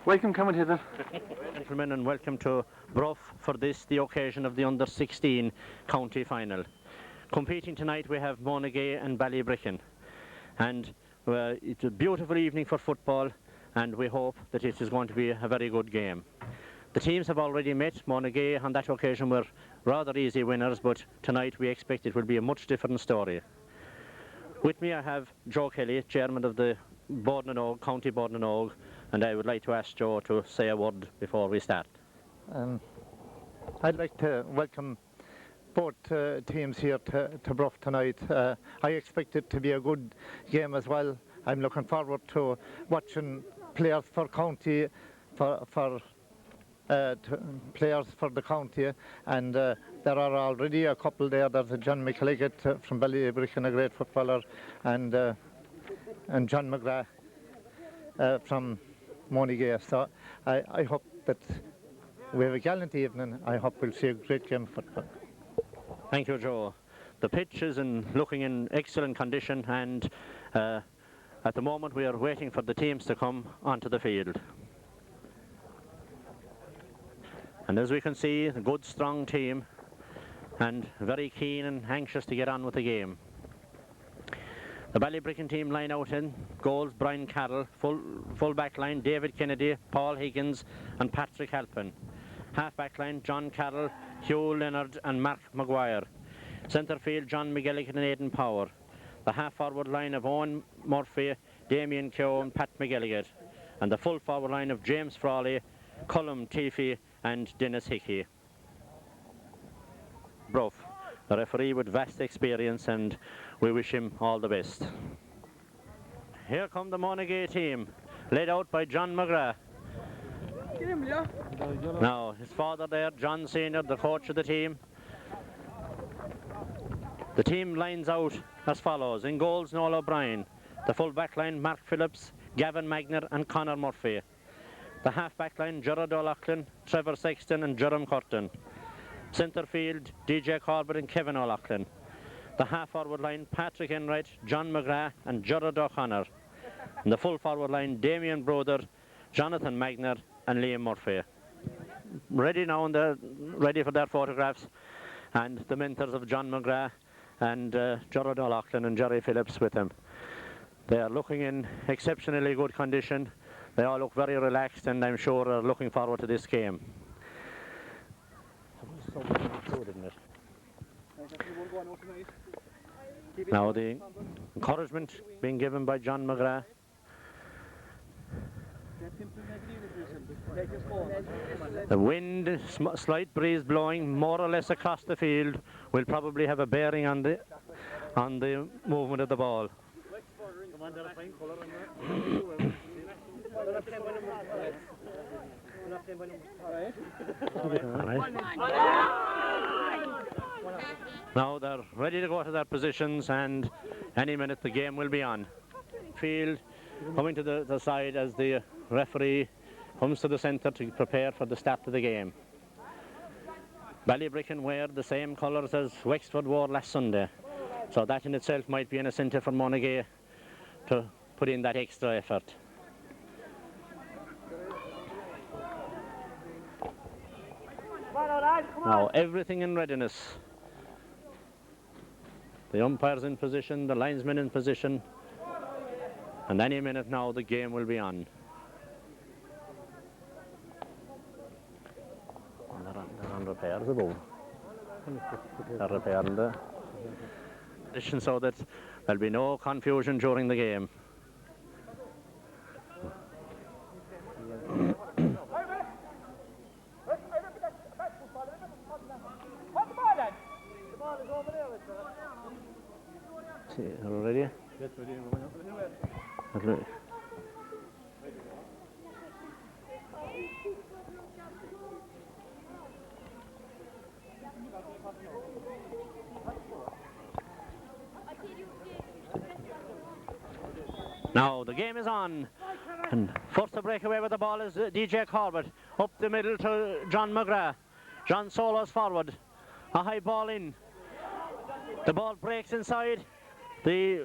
Welcome, come and hither. Gentlemen, and welcome to Bruff for this, the occasion of the under-16 county final. Competing tonight we have Monagea and Ballybricken, and it's a beautiful evening for football, and we hope that it is going to be a very good game. The teams have already met. Monagea on that occasion were rather easy winners, but tonight we expect it will be a much different story. With me I have Joe Kelly, chairman of the County Board and Og, and I would like to ask Joe to say a word before we start. I'd like to welcome both teams here to Bruff tonight. I expect it to be a good game as well. I'm looking forward to watching players for county, players for the county, and there are already a couple there. There's a John McLeggett from Ballybricken, a great footballer, and John McGrath from Monagea. So I hope that we have a gallant evening. I hope we'll see a great game of football. Thank you, Joe. The pitch is looking in excellent condition, and at the moment we are waiting for the teams to come onto the field. And as we can see, a good strong team, and very keen and anxious to get on with the game. The Ballybricken team line out in goals: Brian Carroll, full back line David Kennedy, Paul Higgins and Patrick Halpin. Half back line John Carroll, Hugh Leonard and Mark Maguire. Centre field John McGilligan and Aidan Power. The half forward line of Owen Murphy, Damien Keogh and Pat McGilligan. And the full forward line of James Frawley, Cullum Teefy and Dennis Hickey. Bruff, a referee with vast experience, and we wish him all the best. Here come the Monagea team, led out by John McGrath. Now, his father there, John Senior, the coach of the team. The team lines out as follows. In goals, Noel O'Brien. The full back line, Mark Phillips, Gavin Magner and Conor Murphy. The half back line, Gerard O'Loughlin, Trevor Sexton and Jerome Curtin. Centre field, DJ Corbett and Kevin O'Loughlin. The half forward line, Patrick Enright, John McGrath and Gerard O'Connor. And the full forward line, Damien Broder, Jonathan Magner and Liam Murphy. Ready now, and ready for their photographs, and the mentors of John McGrath and Gerard O'Loughlin and Jerry Phillips with them. They are looking in exceptionally good condition. They all look very relaxed, and I'm sure are looking forward to this game. Now the encouragement being given by John McGrath. The wind, slight breeze blowing more or less across the field, will probably have a bearing on the movement of the ball. Now they're ready to go to their positions, and any minute the game will be on. midfield, coming to the side as the referee comes to the centre to prepare for the start of the game. Ballybricken wear the same colours as Wexford wore last Sunday, so that in itself might be an incentive for Monagea to put in that extra effort. Now everything in readiness. The umpire's in position, the linesman in position, and any minute now the game will be on. They're on repairs above. They're repairing the position so that there'll be no confusion during the game. Are you ready? Yes, ready. Okay. Now the game is on, and first to break away with the ball is DJ Corbett. Up the middle to John McGrath. John solos forward. A high ball in. The ball breaks inside. The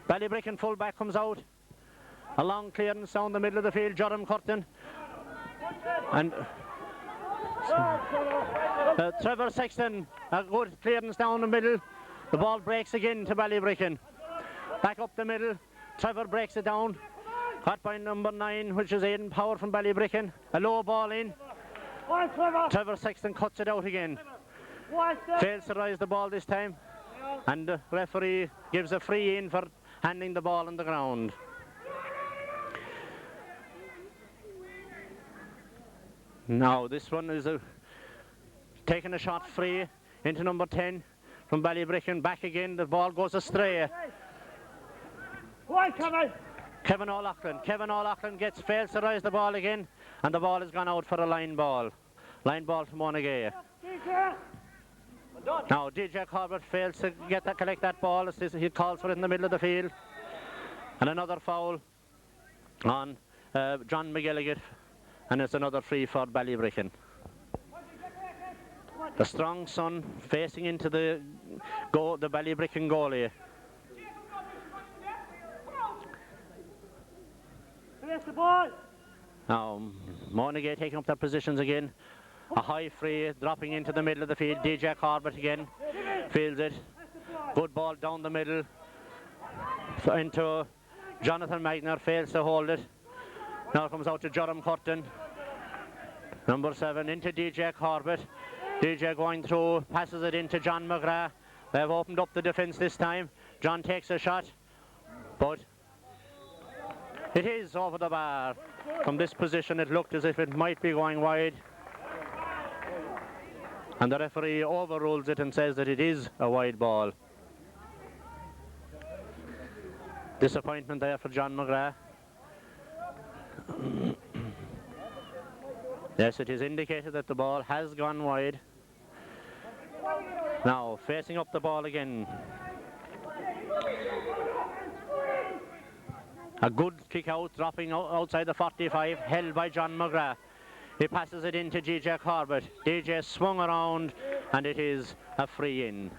Ballybricken fullback comes out. A long clearance down the middle of the field. Jerome Curtin. And Trevor Sexton. A good clearance down the middle. The ball breaks again to Ballybricken. Back up the middle. Trevor breaks it down. Caught by number 9, which is Aidan Power from Ballybricken. A low ball in. Trevor Sexton cuts it out again. Fails to rise the ball this time. And the referee gives a free in for handing the ball on the ground. Now this one is taking a shot free into number 10 from Ballybricken. Back again, the ball goes astray. Kevin O'Loughlin fails to rise the ball again, and the ball has gone out for a line ball. Line ball to Monagea. Now DJ Corbett fails to collect that ball. He calls for it in the middle of the field. And another foul on John McGilligan, and it's another free for Ballybricken. The strong sun facing into the Ballybricken goalie. Now Monagea taking up their positions again. A high free dropping into the middle of the field. DJ Corbett again fields it. Good ball down the middle into Jonathan Magner. Fails to hold it. Now it comes out to Jerome Curtin. Number 7 into DJ Corbett. DJ going through, passes it into John McGrath. They've opened up the defence this time. John takes a shot, but it is over the bar. From this position it looked as if it might be going wide, and the referee overrules it and says that it is a wide ball. Disappointment there for John McGrath. Yes, it is indicated that the ball has gone wide. Now facing up the ball again. A good kick out, dropping outside the 45, held by John McGrath. He passes it into DJ Corbett. DJ swung around, and it is a free in.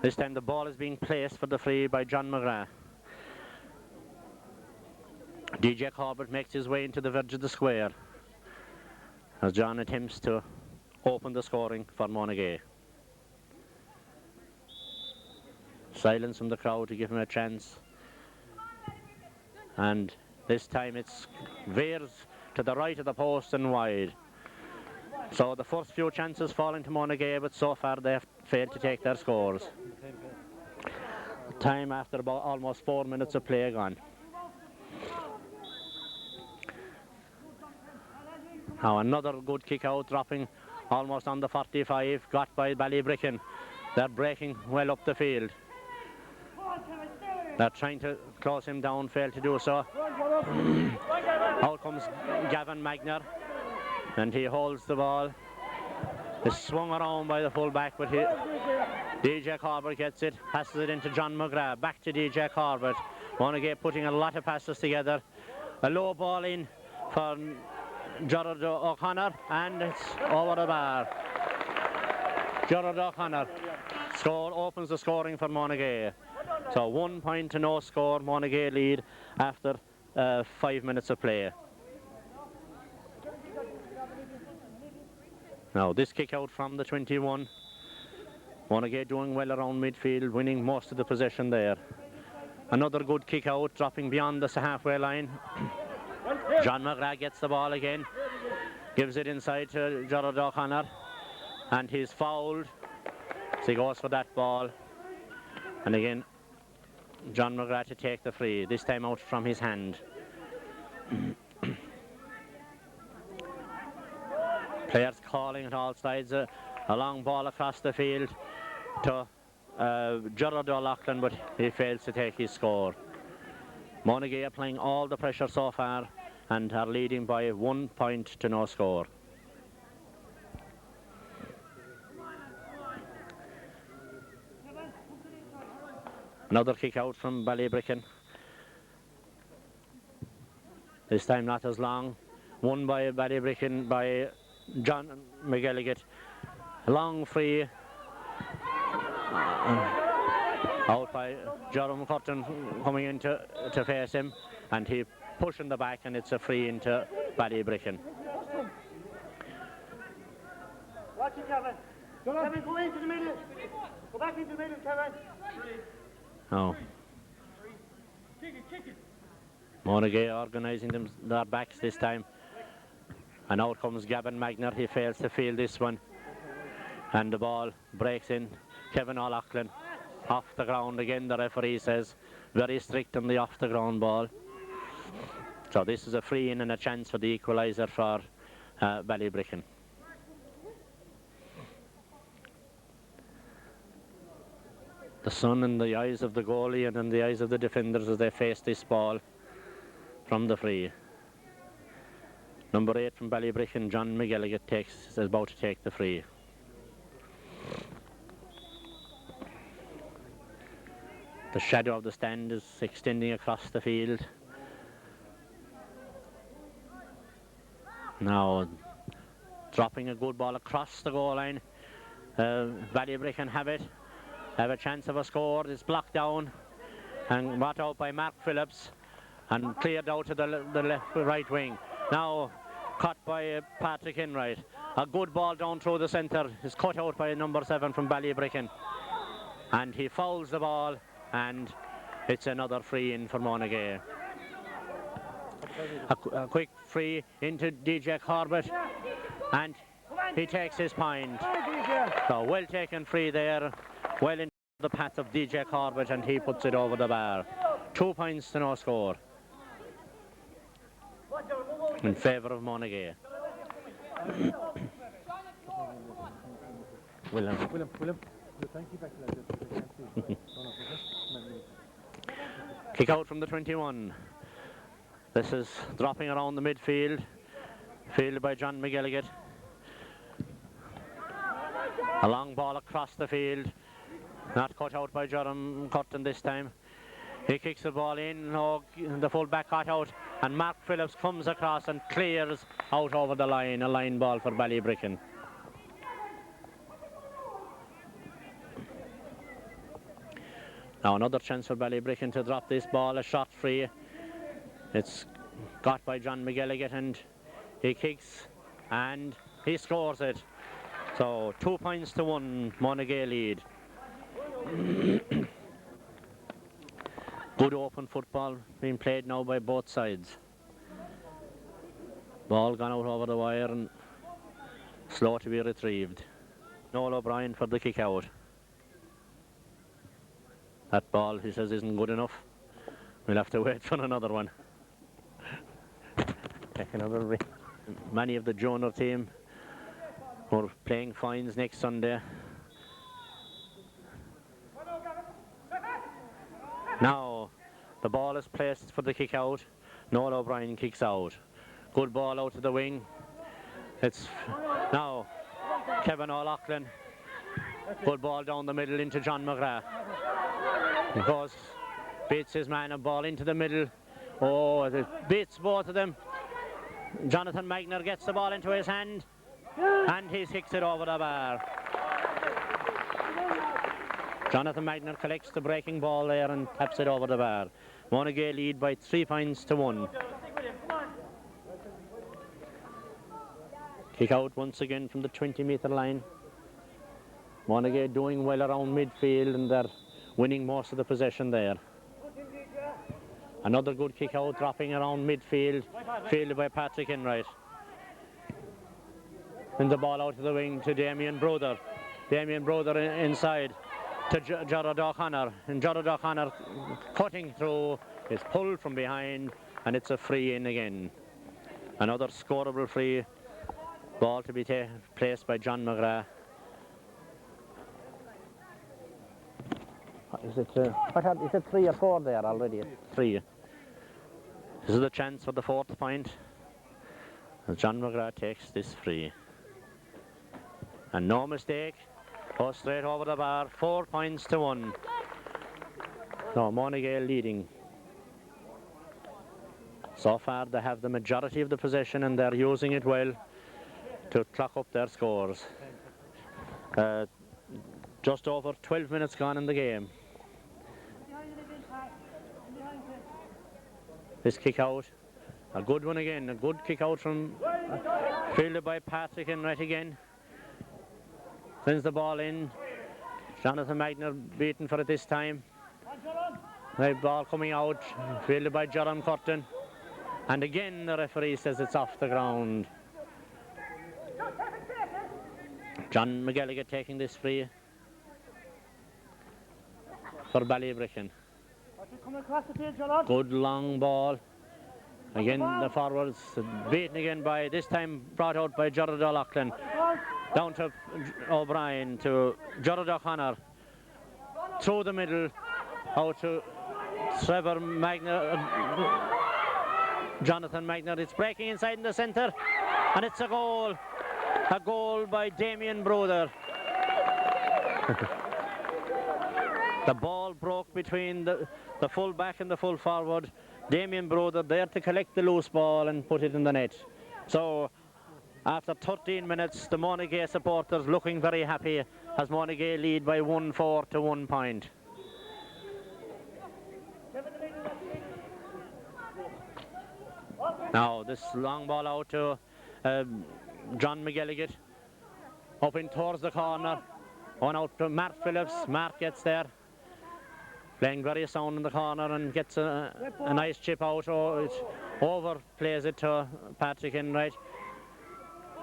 This time the ball is being placed for the free by John McGrath. DJ Corbett makes his way into the verge of the square as John attempts to open the scoring for Monagea. Silence from the crowd to give him a chance. And this time it's veers to the right of the post and wide. So the first few chances fall into Monagea, but so far they have failed to take their scores. Time after about almost 4 minutes of play gone. Now another good kick out, dropping almost on the 45, got by Ballybricken. They're breaking well up the field. They're trying to close him down, failed to do so. Out comes Gavin Magner, and he holds the ball. It's swung around by the full-back, but DJ Corbett gets it, passes it into John McGrath. Back to DJ Corbett. Monagea putting a lot of passes together. A low ball in for Gerard O'Connor, and it's over the bar. Gerard O'Connor opens the scoring for Monagea. So 1 point to no score, Monagea lead after 5 minutes of play. Now this kick out from the 21. Monagea doing well around midfield, winning most of the possession there. Another good kick out, dropping beyond the halfway line. John McGrath gets the ball again, gives it inside to Gerard O'Connor, and he's fouled. So he goes for that ball. And again, John McGrath to take the free, this time out from his hand. Players calling at all sides, a long ball across the field to Gerard O'Loughlin, but he fails to take his score. Monagea applying all the pressure so far and are leading by 1 point to no score. Another kick out from Ballybricken. This time not as long. Won by Ballybricken by John McGilligan. A long free. Out by Jerome Curtin coming in to face him, and he pushing the back, and it's a free into Ballybricken. Watch it, Kevin. Kevin, go into the middle. Go back into the middle, Kevin. Oh. Monagea organising their backs this time. And out comes Gavin Magner. He fails to field this one. And the ball breaks in. Kevin O'Loughlin off the ground again. The referee says very strict on the off the ground ball. So this is a free in and a chance for the equaliser for Ballybricken. The sun in the eyes of the goalie and in the eyes of the defenders as they face this ball from the free. Number 8 from Ballybricken, John McGilligan, is about to take the free. The shadow of the stand is extending across the field. Now dropping a good ball across the goal line. Ballybricken have a chance of a score. It's blocked down and brought out by Mark Phillips and cleared out to the left right wing. Now cut by Patrick Enright. A good ball down through the centre is cut out by number 7 from Ballybricken, and he fouls the ball, and it's another free in for Monagea. A quick free into DJ Corbett, and he takes his point. So well taken free there, well into the path of DJ Corbett, and he puts it over the bar. 2 points to no score in favour of Monagea. William. Kick out from the 21. This is dropping around the midfield, fielded by John McGilligan. A long ball across the field, not cut out by Jerome Curtin this time. He kicks the ball in, the full back cut out, and Mark Phillips comes across and clears out over the line, a line ball for Ballybricken. Now another chance for Ballybricken to drop this ball, a shot free. It's got by John McGilligan, and he kicks and he scores it. So 2 points to 1, Monagea lead. Good open football being played now by both sides. Ball gone out over the wire and slow to be retrieved. Noel O'Brien for the kick out. That ball, he says, isn't good enough. We'll have to wait for another one. Take another ring. Many of the junior team are playing fines next Sunday. Now the ball is placed for the kick out. Noel O'Brien kicks out. Good ball out to the wing. It's now Kevin O'Loughlin. Good ball down the middle into John McGrath. He goes beats his man, a ball into the middle. Oh, it beats both of them. Jonathan Magner gets the ball into his hand, and he kicks it over the bar. Jonathan Magner collects the breaking ball there and taps it over the bar. Monagea lead by 3 points to 1. Kick out once again from the 20-metre line. Monagea doing well around midfield, and they're winning most of the possession there. Another good kick out, dropping around midfield, fielded by Patrick Enright. And the ball out of the wing to Damien Brother. Damien Brother inside to Gerard O'Connor. And Gerard O'Connor cutting through, is pulled from behind, and it's a free in again. Another scoreable free. Ball to be placed by John McGrath. Is it 3 or 4 there already? 3. This is the chance for the 4th point. As John McGrath takes this free. And no mistake. Goes straight over the bar. 4 points to 1. No, Monagea leading. So far they have the majority of the possession, and they're using it well to clock up their scores. Just over 12 minutes gone in the game. This kick out, a good one again, a good kick out from fielded by Patrick Enright again. Sends the ball in. Jonathan Magner beaten for it this time. The ball coming out, fielded by Jerome Curtin. And again the referee says it's off the ground. John McGilligan taking this free for Ballybricken. Good long ball. Again the forwards beaten again by, this time brought out by Gerard O'Loughlin. Down to O'Brien, to Gerard O'Connor. Through the middle, out to Trevor Magner. Jonathan Magner, it's breaking inside in the centre, and it's a goal. A goal by Damien Brother. The ball broke between the full back and the full forward. Damien Brother there to collect the loose ball and put it in the net. So after 13 minutes, the Monagea supporters looking very happy as Monagea lead by 1-4 to 1 point. Now this long ball out to John McGilligan, up in towards the corner, on out to Mark Phillips. Mark gets there, playing very sound in the corner, and gets a nice chip out. Oh, it overplays it to Patrick Enright.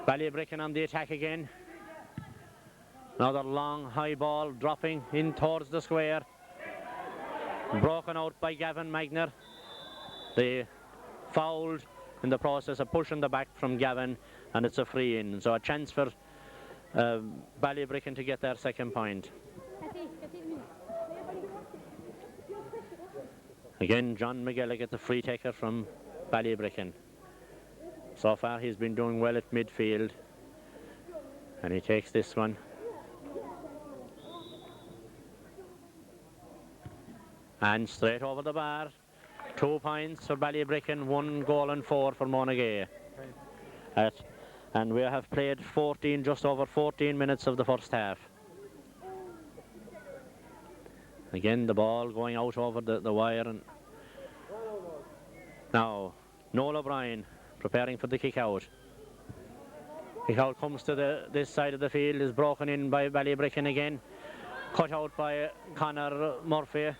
Ballybricken on the attack again. Another long high ball dropping in towards the square, broken out by Gavin Magner. They fouled in the process of pushing the back from Gavin, and it's a free in. So a chance for Ballybricken to get their 2nd point. Again, John McGilligan gets the free taker from Ballybricken. So far he's been doing well at midfield, and he takes this one. And straight over the bar. 2 points for Ballybricken, 1 goal and 4 for Monagea. And we have played just over 14 minutes of the first half. Again the ball going out over the wire, and now Noel O'Brien preparing for the kick out. Kick out comes to this side of the field, is broken in by Ballybricken again. Cut out by Conor Murphy,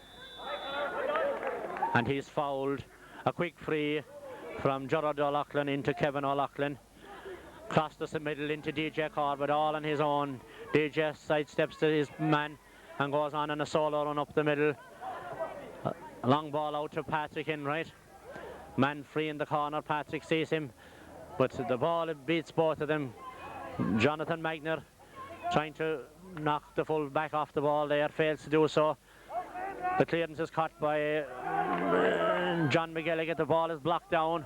and he's fouled. A quick free from Gerard O'Loughlin into Kevin O'Loughlin. Crosses the middle into DJ Corbett, all on his own. DJ sidesteps to his man and goes on in a solo run up the middle. A long ball out to Patrick Enright. Man free in the corner, Patrick sees him, but the ball beats both of them. Jonathan Magner trying to knock the full back off the ball there, fails to do so. The clearance is caught by John McGilligan. The ball is blocked down,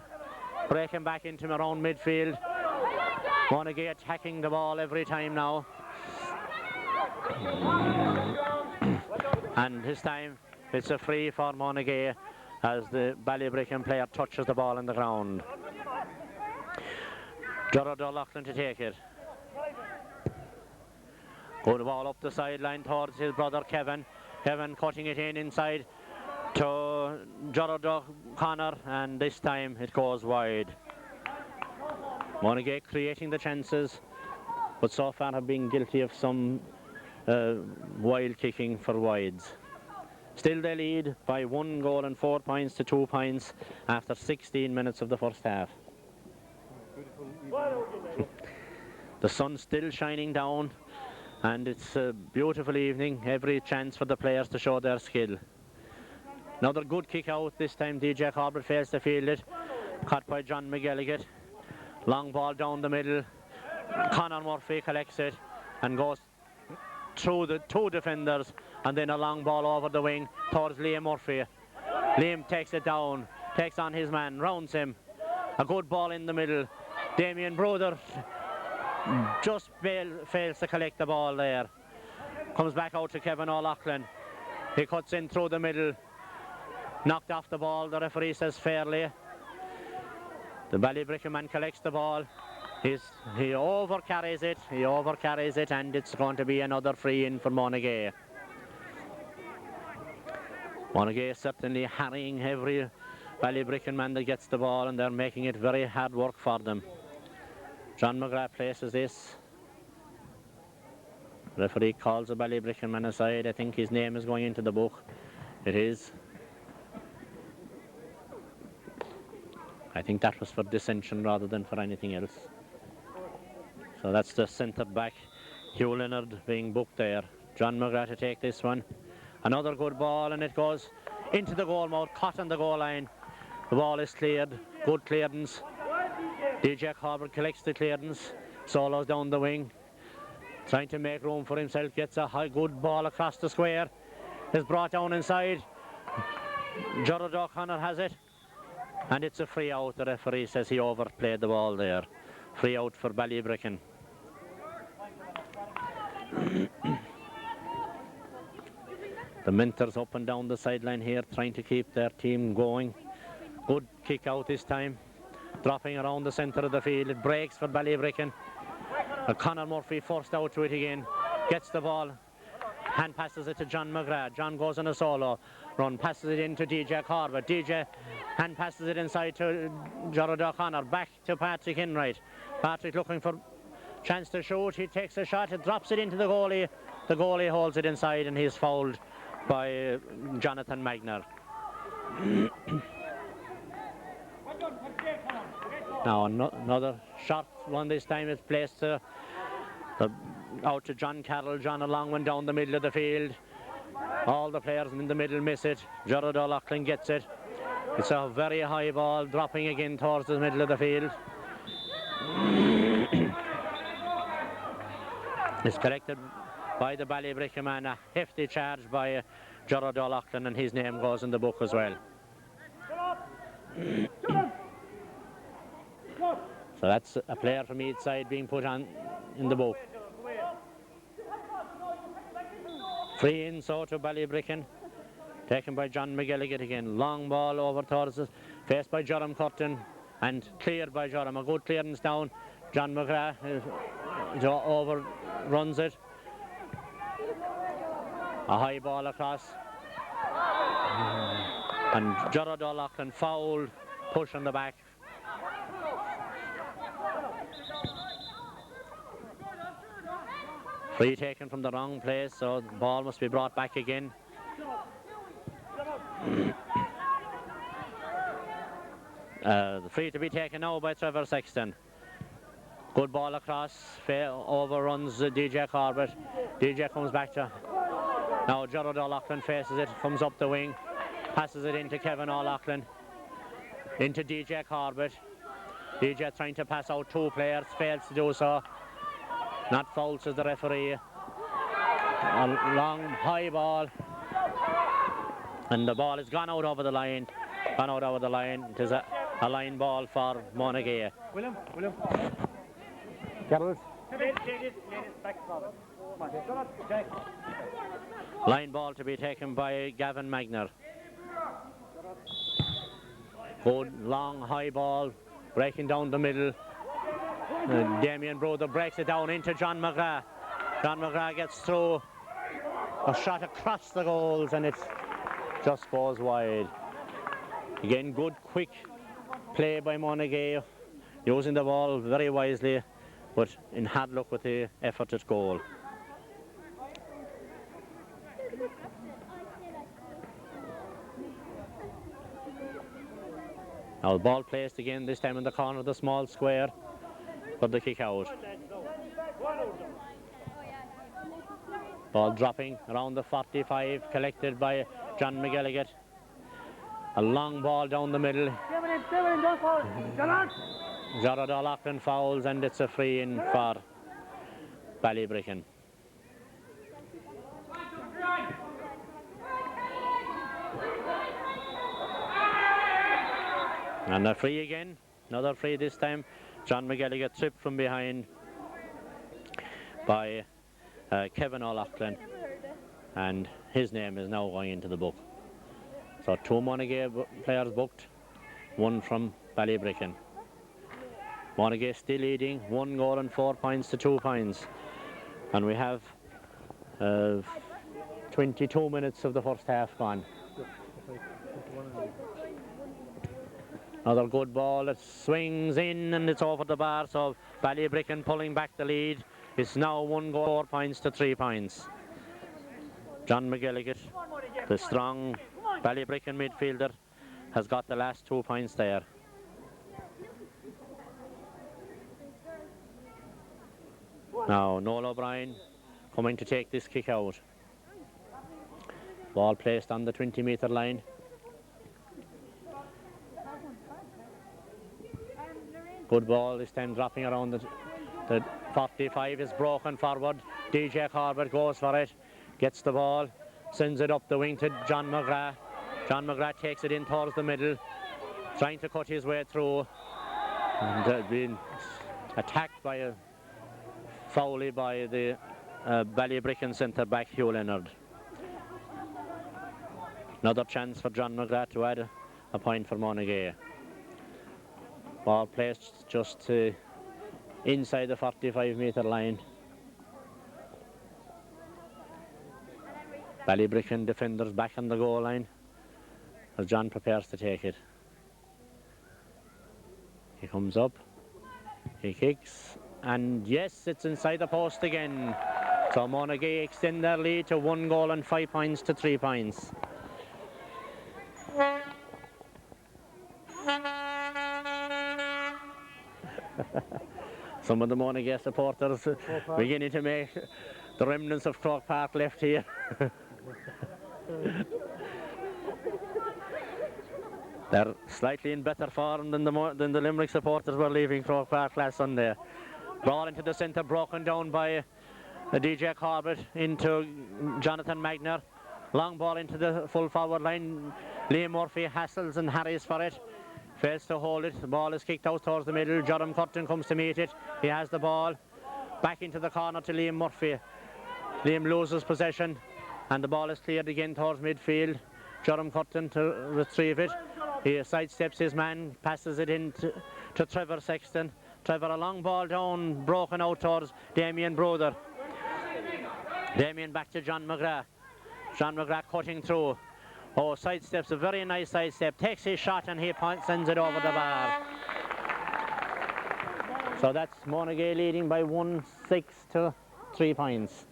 breaking back into him around midfield. Monagea attacking the ball every time now. And this time It's a free for Monagea as the Ballybricken player touches the ball on the ground. Gerard O'Loughlin to take it. Good ball up the sideline towards his brother Kevin. Kevin cutting it in inside to Gerard O'Connor, and this time it goes wide. Monagea creating the chances, but so far have been guilty of some wild kicking for wides. Still they lead by 1 goal and 4 points to 2 points after 16 minutes of the first half. The sun's still shining down and it's a beautiful evening. Every chance for the players to show their skill. Another good kick out, this time DJ Corbett fails to field it. Caught by John McGilligan. Long ball down the middle. Conor Murphy collects it and goes through the 2 defenders, and then a long ball over the wing towards Liam Murphy. Liam takes it down, takes on his man, rounds him. A good ball in the middle. Damien Bruder just fails to collect the ball there. Comes back out to Kevin O'Loughlin. He cuts in through the middle. Knocked off the ball, the referee says fairly. The Ballybricken man collects the ball. He overcarries it, and it's going to be another free in for Monagea. Monagea certainly harrying every Ballybricken man that gets the ball, and they're making it very hard work for them. John McGrath places this. Referee calls the Ballybricken man aside. I think his name is going into the book. It is. I think that was for dissension rather than for anything else. So that's the centre back, Hugh Leonard, being booked there. John McGrath to take this one. Another good ball, and it goes into the goal mouth, caught on the goal line. The ball is cleared, good clearance. DJ Corbett collects the clearance, solos down the wing, trying to make room for himself, gets a high good ball across the square. Is brought down inside. Gerard O'Connor has it, and it's a free out. The referee says he overplayed the ball there. Free out for Ballybricken. The Minters up and down the sideline here, trying to keep their team going. Good kick out this time. Dropping around the centre of the field. It breaks for Ballybricken. Conor Murphy forced out to it again. Gets the ball. Hand passes it to John McGrath. John goes on a solo run. Passes it into DJ Corbett. DJ hand passes it inside to Gerard O'Connor. Back to Patrick Enright. Patrick looking for chance to shoot. He takes a shot. It drops it into the goalie. The goalie holds it inside, and he's fouled by Jonathan Magner. Now another shot one this time is placed out to John Carroll. John a long one down the middle of the field. All the players in the middle miss it. Gerard O'Loughlin gets it. It's a very high ball, dropping again towards the middle of the field. It's collected by the Ballybricken man. A hefty charge by Gerard O'Loughlin, and his name goes in the book as well. So that's a player from each side being put on in the book. Free in so to Ballybricken. Taken by John McGilligan again. Long ball over towards us. Faced by Jerome Curtin and cleared by Jerome. A good clearance down. John McGrath overruns it. A high ball across. And Gerard O'Loughlin fouled. Push on the back. Free taken from the wrong place, so the ball must be brought back again. The free to be taken now by Trevor Sexton. Good ball across, overruns DJ Corbett. DJ comes back to... Now Gerard O'Loughlin faces it, comes up the wing, passes it into Kevin O'Loughlin, into DJ Corbett. DJ trying to pass out 2 players, fails to do so. Not fouled, says the referee. A long high ball, and the ball has gone out over the line. It is a line ball for Monagea. William. Gerald, Line ball to be taken by Gavin Magner. Good long high ball, breaking down the middle. Damien Brother breaks it down into John McGrath. John McGrath gets through. A shot across the goals and it just goes wide. Again, good quick play by Monagea, using the ball very wisely, but in hard luck with the effort at goal. Now the ball placed again, this time in the corner of the small square for the kick out. Ball dropping around the 45, collected by John McGilligan. A long ball down the middle. Jarrod O'Loughlin fouls and it's a free in for Ballybricken. And a free again, another free this time. John McGilligan tripped from behind by Kevin O'Loughlin, and his name is now going into the book. So 2 Monagea players booked, 1 from Ballybricken. Monagea still leading, 1 goal and 4 points to 2 points. And we have 22 minutes of the first half gone. Another good ball, it swings in and it's over the bar, so Ballybricken pulling back the lead. It's now 1 goal, 4 points to 3 points. John McGilligan, the strong Ballybricken midfielder, has got the last 2 points there. Now Noel O'Brien coming to take this kick out. Ball placed on the 20-metre line. Good ball, this time dropping around the 45 is broken forward. DJ Corbett goes for it, gets the ball, sends it up the wing to John McGrath. John McGrath takes it in towards the middle, trying to cut his way through, and being attacked by a foul by the Ballybricken centre back Hugh Leonard. Another chance for John McGrath to add a point for Monagea. Ball placed just inside the 45-metre line. Ballybricken defenders back on the goal line as John prepares to take it. He comes up, he kicks, and yes, it's inside the post again. So Monagea extend their lead to 1 goal and 5 points to 3 points. Some of the Monagea supporters beginning to make the remnants of Croke Park left here. They're slightly in better form than the Limerick supporters were leaving Croke Park last Sunday. Ball into the centre, broken down by DJ Corbett into Jonathan Magner. Long ball into the full forward line. Liam Murphy hassles and harries for it. Fails to hold it. The ball is kicked out towards the middle. Jerome Curtin comes to meet it. He has the ball. Back into the corner to Liam Murphy. Liam loses possession and the ball is cleared again towards midfield. Jerome Curtin to retrieve it. He sidesteps his man, passes it in to Trevor Sexton. Trevor, a long ball down, broken out towards Damien Brother. Damien back to John McGrath. John McGrath cutting through. Oh, sidesteps, a very nice sidestep. Takes his shot and he sends it over the bar. So that's Monagea leading by 1-6 to 3 points.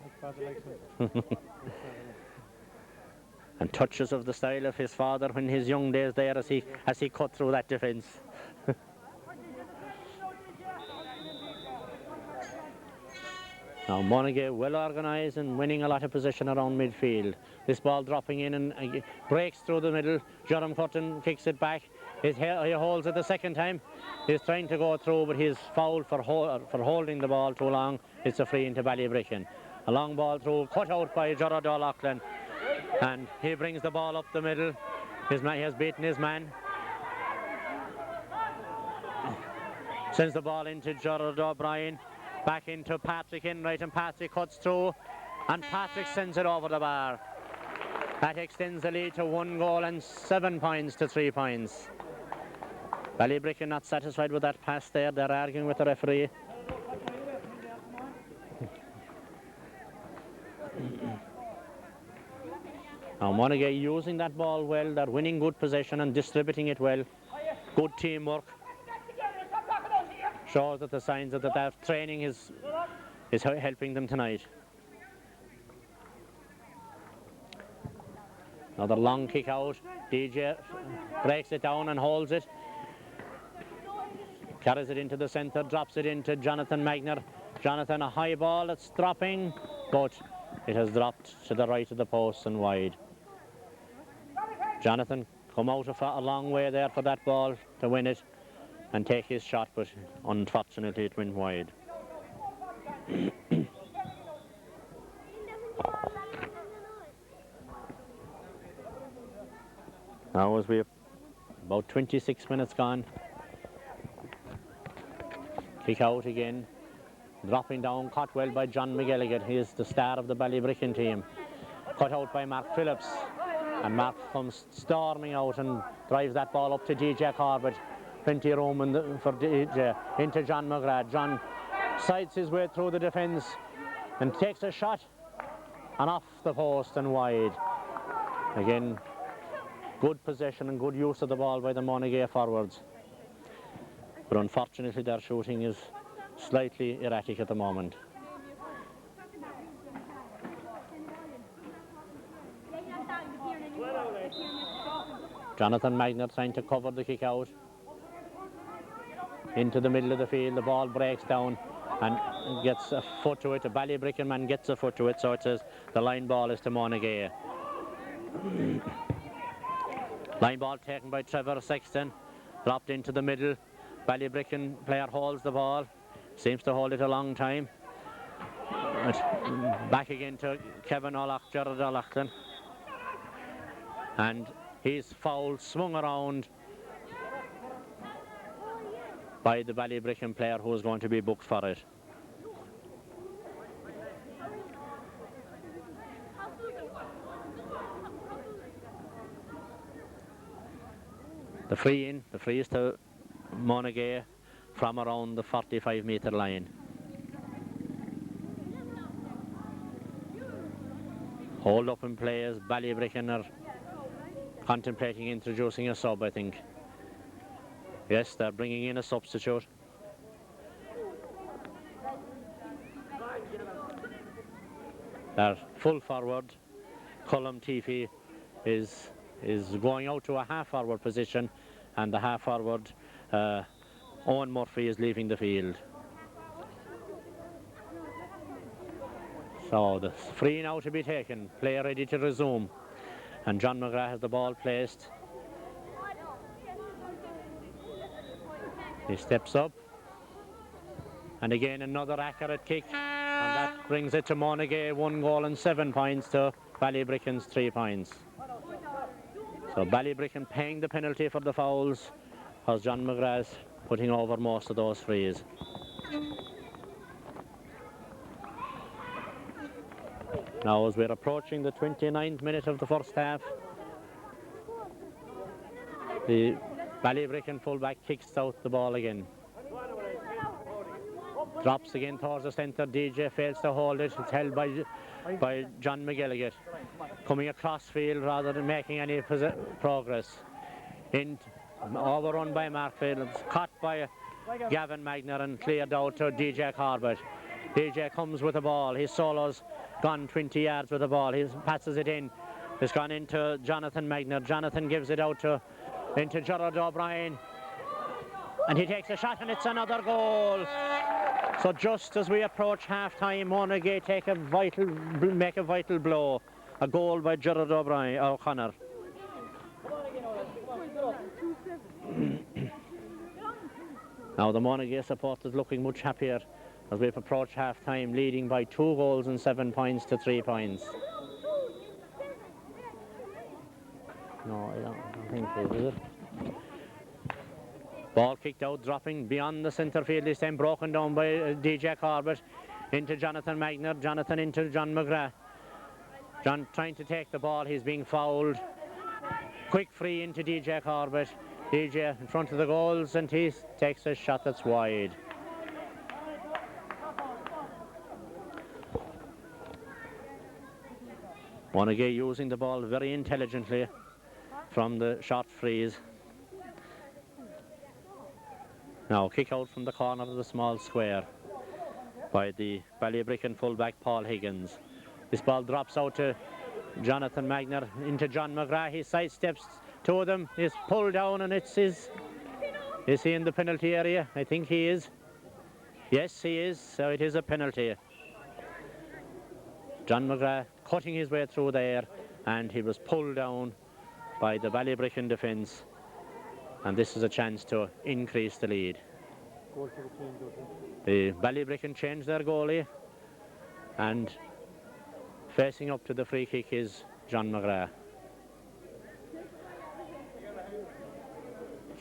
And touches of the style of his father when his young days there as he cut through that defence. Now Monagea well organised and winning a lot of position around midfield. This ball dropping in and breaks through the middle. Jerome Curtin kicks it back. He holds it the second time. He's trying to go through, but he's fouled for holding the ball too long. It's a free into Ballybricken. A long ball through, cut out by Jarrod O'Loughlin. And he brings the ball up the middle. He has beaten his man. Sends the ball into Jarrod O'Brien. Back into Patrick Enright, and Patrick cuts through, and Patrick sends it over the bar. That extends the lead to 1 goal and 7 points to 3 points. Ballybricken not satisfied with that pass there. They're arguing with the referee. Now Monagea using that ball well. They're winning good possession and distributing it well. Good teamwork. Shows that the signs that their training is helping them tonight. Another long kick out. DJ breaks it down and holds it. Carries it into the centre, drops it into Jonathan Magner. Jonathan, a high ball that's dropping, but it has dropped to the right of the post and wide. Jonathan come out a long way there for that ball to win it and take his shot, but unfortunately it went wide. Now as we about 26 minutes gone. Kick out again. Dropping down, caught well by John McGilligan. He is the star of the Ballybricken team. Cut out by Mark Phillips. And Mark comes storming out and drives that ball up to DJ Corbett. Plenty of room for DJ. Into John McGrath. John sides his way through the defence and takes a shot. And off the post and wide. Again, good possession and good use of the ball by the Monagea forwards. But unfortunately their shooting is slightly erratic at the moment. Jonathan Magner trying to cover the kick out. Into the middle of the field, the ball breaks down and gets a foot to it. A Ballybricken man gets a foot to it, so it says the line ball is to Monagea. Line ball taken by Trevor Sexton, dropped into the middle. Ballybricken player holds the ball, seems to hold it a long time. Back again to Kevin Gerard O'Loughlin. And he's fouled, swung around by the Ballybricken player who is going to be booked for it. The free is to Monagea from around the 45-metre line. Hold up in play as Ballybricken are contemplating introducing a sub, I think. Yes, they're bringing in a substitute. Their full forward, Colm Teefy, is going out to a half-forward position, and the half-forward, Owen Murphy, is leaving the field. So the free now to be taken, play ready to resume, and John McGrath has the ball placed. He steps up, and again another accurate kick, and that brings it to Monagea, 1 goal and 7 points to Ballybricken's 3 points. So Ballybricken paying the penalty for the fouls, as John McGrath putting over most of those frees. Now as we're approaching the 29th minute of the first half, the Ballybricken fullback kicks out the ball again. Drops again towards the centre. DJ fails to hold it. It's held by John McGilligan. Coming across field rather than making any progress. Overrun by Mark Phillips. Caught by Gavin Magner and cleared out to DJ Corbett. DJ comes with the ball. His solo's gone 20 yards with the ball. He passes it in. It's gone into Jonathan Magner. Jonathan gives it out into Gerard O'Brien. And he takes a shot, and it's another goal. So just as we approach half-time, Monagea make a vital blow. A goal by Gerard O'Connor. Now the Monagea supporters looking much happier as we've approached half-time, leading by 2 goals and 7 points to 3 points. No, I don't think so, is it? Ball kicked out, dropping beyond the centre field this time, broken down by DJ Corbett into Jonathan Magner. Jonathan into John McGrath. John trying to take the ball, he's being fouled. Quick free into DJ Corbett. DJ in front of the goals and he takes a shot that's wide. Monagea using the ball very intelligently from the short freeze. Now kick out from the corner of the small square by the Ballybricken fullback Paul Higgins. This ball drops out to Jonathan Magner into John McGrath. He sidesteps two of them. He's pulled down and it's his. Is he in the penalty area? I think he is. Yes, he is. So it is a penalty. John McGrath cutting his way through there and he was pulled down by the Ballybricken defence. And this is a chance to increase the lead. The Ballybricken changed their goalie and facing up to the free kick is John McGrath.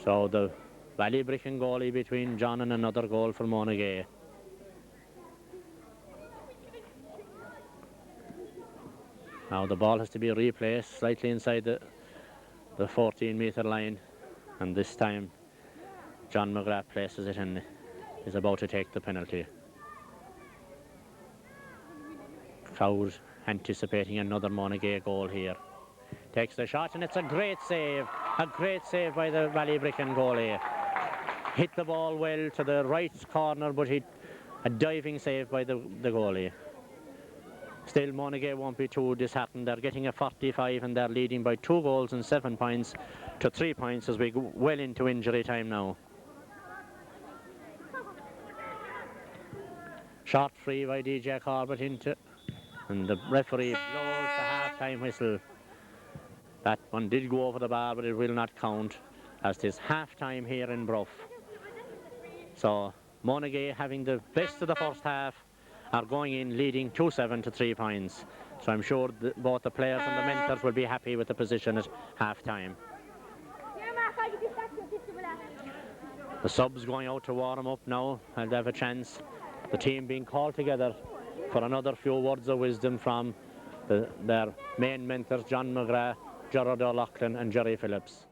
So the Ballybricken goalie between John and another goal for Monagea. Now the ball has to be replaced slightly inside the 14-metre line, and this time John McGrath places it and is about to take the penalty. Crowd anticipating another Monagea goal here. Takes the shot and it's a great save by the Ballybricken goalie. Hit the ball well to the right corner, but a diving save by the goalie. Still, Monagea won't be too disheartened. They're getting a 45 and they're leading by 2 goals and 7 points to 3 points as we go well into injury time now. Short free by DJ Corbett into, and the referee blows the half-time whistle. That one did go over the bar, but it will not count as it is half-time here in Bruff. So Monagea, having the best of the first half, are going in leading 2-7 to 3 points. So I'm sure both the players and the mentors will be happy with the position at half-time. The subs going out to warm up now and have a chance. The team being called together for another few words of wisdom from their main mentors, John McGrath, Gerard O'Loughlin and Jerry Phillips.